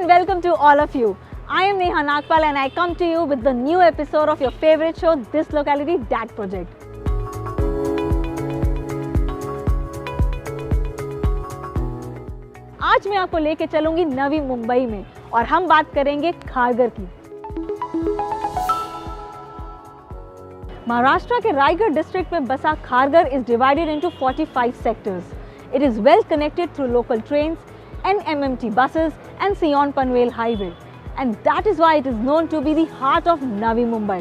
welcome to all of you. I am Neha Nagpal and I come to you with the new episode of your favorite show, This Locality That Project. आज मैं आपको लेके चलूंगी नवी मुंबई में और हम बात करेंगे खारघर की। महाराष्ट्र के रायगढ़ डिस्ट्रिक्ट में बसा Kharghar is divided into 45 sectors. It is well connected through local trains, NMMT buses and Sion-Panvel highway, and that is why it is known to be the heart of Navi Mumbai.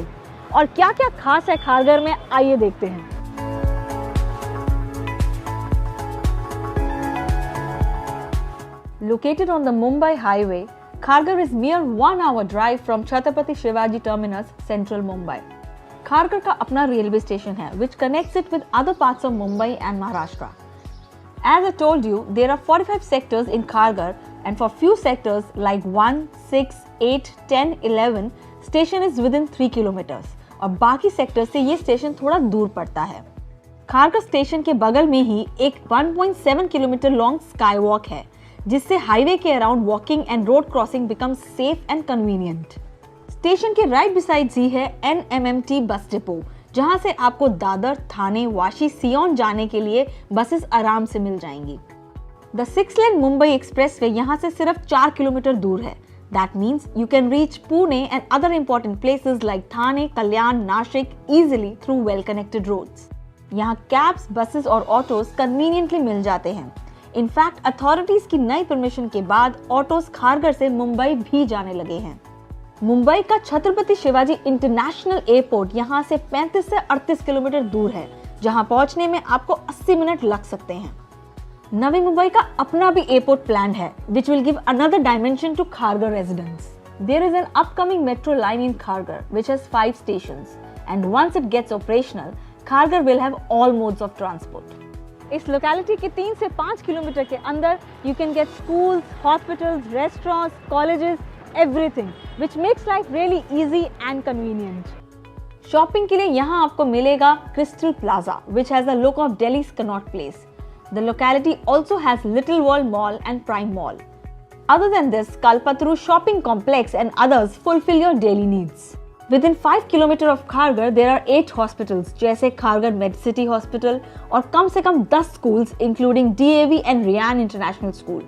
और क्या-क्या खास है खारघर में, आइए देखते हैं. Located on the Mumbai highway, Kharghar is mere 1 hour drive from Chhatrapati Shivaji Terminus, central Mumbai. Kharghar का अपना रेलवे स्टेशन है, which connects it with other parts of Mumbai and Maharashtra. As I told you, there are 45 sectors in Kharghar, and for few sectors like 1, 6, 8, 10, 11, station is within 3 kilometers. और बाकी sectors से ये station थोड़ा दूर पड़ता है. Kharghar station के बगल में ही एक 1.7 किलोमीटर लॉन्ग स्काई वॉक है, जिससे हाईवे के around walking and road crossing become safe and convenient. Station के राइट बिसाइड ही है NMMT बस डिपो, जहां से आपको दादर, थाने, वाशी, सियोन जाने के लिए बसेस आराम से मिल जाएंगी. द 6-लेन मुंबई एक्सप्रेसवे यहां से सिर्फ 4 किलोमीटर दूर है. That means you can reach Pune and other important places like Thane, Kalyan, Nashik easily through well connected roads. यहाँ कैब्स, बसेस और ऑटोज कन्वीनियंटली मिल जाते हैं. इनफैक्ट अथॉरिटीज की नई परमिशन के बाद ऑटोज खारघर से मुंबई भी जाने लगे हैं. मुंबई का छत्रपति शिवाजी इंटरनेशनल एयरपोर्ट यहाँ से 35 से 38 किलोमीटर दूर है, जहाँ पहुँचने में आपको 80 मिनट लग सकते हैं. नवी मुंबई का अपना भी एयरपोर्ट प्लान है, which will give another dimension to Kharghar residents. There is an upcoming metro line in Kharghar, which has 5 stations, and once it gets operational, Kharghar will have all modes of transport. इस locality के 3 से 5 kilometre के अंदर you can get schools, hospitals, restaurants, colleges, everything, which makes life really easy and convenient. Shopping के लिए यहाँ आपको मिलेगा crystal plaza, which has the look of Delhi's Connaught Place. The locality also has Little World Mall and Prime Mall. Other than this, Kalpataru Shopping Complex and others fulfill your daily needs. Within 5 kilometers of Kharghar, there are 8 hospitals, जैसे Kharghar MedCity Hospital और कम से कम 10 schools, including DAV and Ryan International School.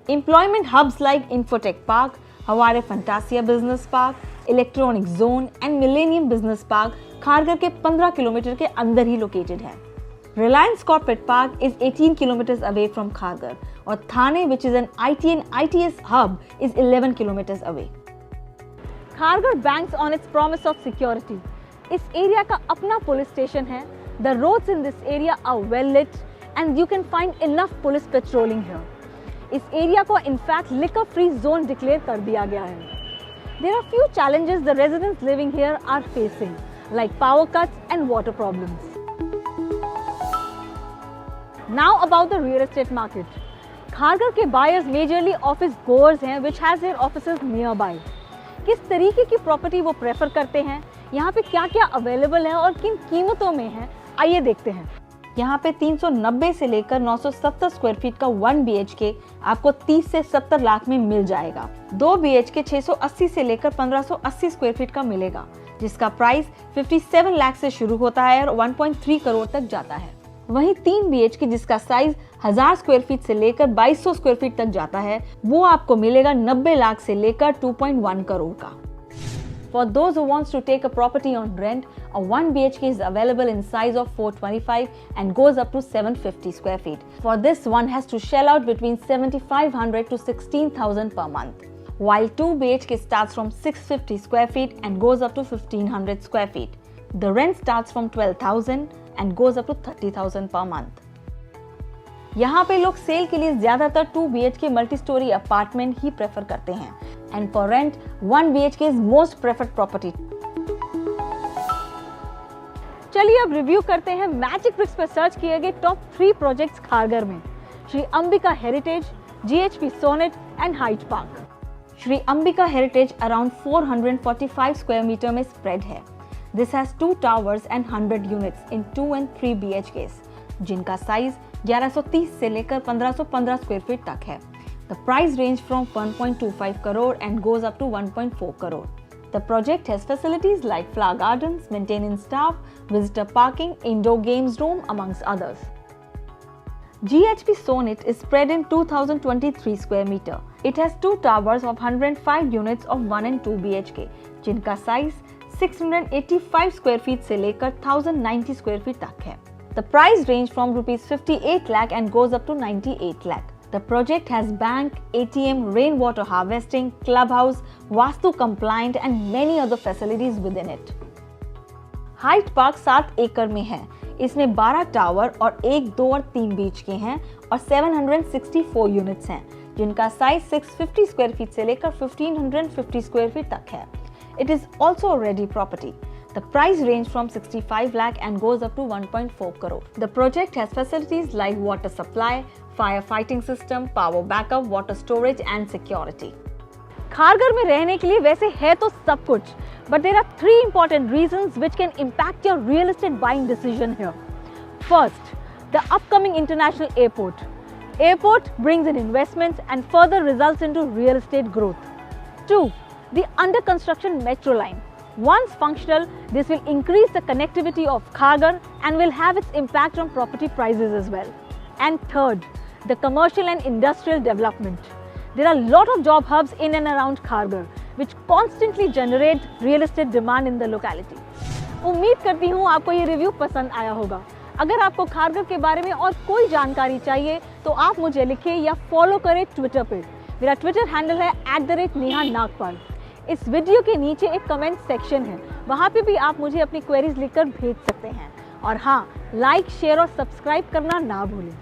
Employment hubs like Infotech Park, Haware Fantasia Business Park, Electronic Zone and Millennium Business Park Kharghar के 15 kilometre के अंदर ही located है. Reliance Corporate Park is 18 kilometers away from Kharghar और थाने, which is an IT and ITS hub, is 11 kilometers away. Kharghar banks on its promise of security. इस area का अपना police station है. The roads in this area are well lit and you can find enough police patrolling here. इस area को in fact liquor free zone declare कर दिया गया है. There are few challenges the residents living here are facing, like power cuts and water problems. Now about the real estate market. Kharghar के buyers majorly office goers हैं, which has their offices nearby. किस तरीके की property वो prefer करते हैं, यहाँ पे क्या-क्या अवेलेबल है और किन कीमतों में है, आइए देखते हैं. यहाँ पे 390 से लेकर 970 स्क्वायर फीट का 1 BHK आपको 30 से 70 लाख में मिल जाएगा. 2 BHK 680 से लेकर 1580 स्क्वायर फीट का मिलेगा, जिसका प्राइस 57 लाख से शुरू होता है और 1.3 करोड़ तक जाता है. वहीं 3 BHK जिसका साइज 1000 स्क्वायर फीट से लेकर 2200 स्क्वायर फीट तक जाता है, वो आपको मिलेगा 90 लाख से लेकर 2.1 करोड़ का. For those who wants to take a property on rent, a 1 BHK is available in size of 425 and goes up to 750 square feet. For this, one has to shell out between 7,500 to 16,000 per month, while 2 BHK starts from 650 square feet and goes up to 1,500 square feet. The rent starts from 12,000 and goes up to 30,000 per month. यहाँ पे लोग cell के लिए ज्यादातर 2 BHK multi storey apartment ही prefer करते हैं, and for rent 1 BHK is most preferred property. चलिए अब रिव्यू करते हैं मैजिक ब्रिक्स पर सर्च किए गए टॉप 3 प्रोजेक्ट्स खारघर में. Shri Ambika Heritage, GHP Sonnet and Height Park. Shri Ambika Heritage around 445 square metre में स्प्रेड है. This has 2 towers and 100 units in 2 and 3 BHKs, जिनका साइज 1130 से लेकर 1515 स्क्वायर फीट तक है. The price range from 1.25 crore and goes up to 1.4 crore. The project has facilities like flower gardens, maintenance staff, visitor parking, indoor games room, amongst others. GHP Sonit is spread in 2023 square meter. It has two towers of 105 units of 1 and 2 BHK, जिनका size 685 square feet से लेकर 1090 square feet तक है. The price range from rupees 58 lakh and goes up to 98 lakh. The project has bank, ATM, rainwater harvesting, clubhouse, Vastu compliant and many other facilities within it. Hyde Park 7 एकड़ में है. इसमें 12 tower और 1, 2 और 3 बीच के हैं और 764 यूनिट्स हैं, जिनका साइज 650 स्क्वायर फीट से लेकर 1550 स्क्वायर फीट तक है. It is also a ready property. The price range from 65 lakh and goes up to 1.4 crore. The project has facilities like water supply, firefighting system, power backup, water storage and security. Kharghar में रहने के लिए वैसे है तो सब कुछ, but there are 3 important reasons which can impact your real estate buying decision here. First, the upcoming international airport. Airport brings in investments and further results into real estate growth. 2, the under construction metro line. Once functional, this will increase the connectivity of Kharghar and will have its impact on property prices as well. And third, the commercial and industrial development. There are a lot of job hubs in and around Kharghar, which constantly generate real estate demand in the locality. उम्मीद करती हूँ आपको ये review पसंद आया होगा. अगर आपको खारघर के बारे में और कोई जानकारी चाहिए तो आप मुझे लिखें या फॉलो करें ट्विटर पे. मेरा ट्विटर हैंडल है @neha_nagpal. इस वीडियो के नीचे एक कमेंट सेक्शन है, वहाँ पे भी आप मुझे अपनी क्वेरीज लिखकर भेज सकते हैं. और हाँ, लाइक, शेयर और सब्सक्राइब करना ना भूलें.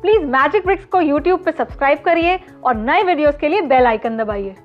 प्लीज़ मैजिक ब्रिक्स को YouTube पे सब्सक्राइब करिए और नए वीडियोस के लिए बेल आइकन दबाइए.